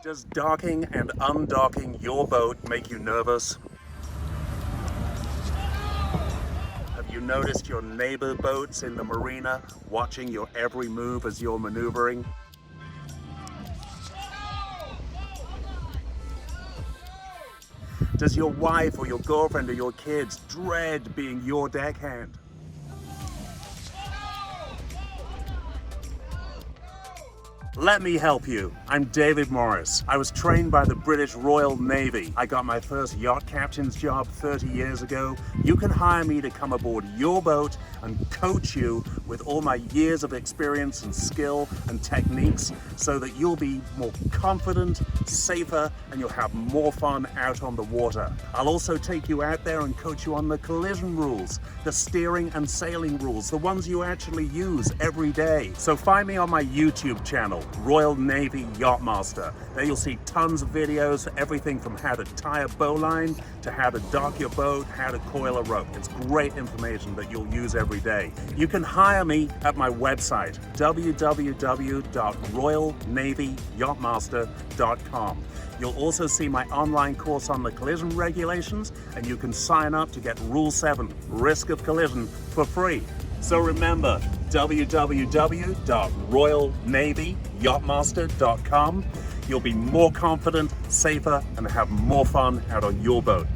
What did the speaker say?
Does docking and undocking your boat make you nervous? Have you noticed your neighbor boats in the marina watching your every move as you're maneuvering? Does your wife or your girlfriend or your kids dread being your deckhand? Let me help you. I'm David Morris. I was trained by the British Royal Navy. I got my first yacht captain's job 30 years ago. You can hire me to come aboard your boat and coach you with all my years of experience and skill and techniques so that you'll be more confident, safer, and you'll have more fun out on the water. I'll also take you out there and coach you on the collision rules, the steering and sailing rules, the ones you actually use every day. So find me on my YouTube channel, Royal Navy Yachtmaster. There you'll see tons of videos, everything from how to tie a bowline to how to dock your boat, how to coil a rope. It's great information that you'll use every day. You can hire me at my website, www.royalnavyyachtmaster.com. You'll also see my online course on the collision regulations, and you can sign up to get Rule 7, Risk of Collision, for free. So remember, www.royalnavyyachtmaster.com. You'll be more confident, safer, and have more fun out on your boat.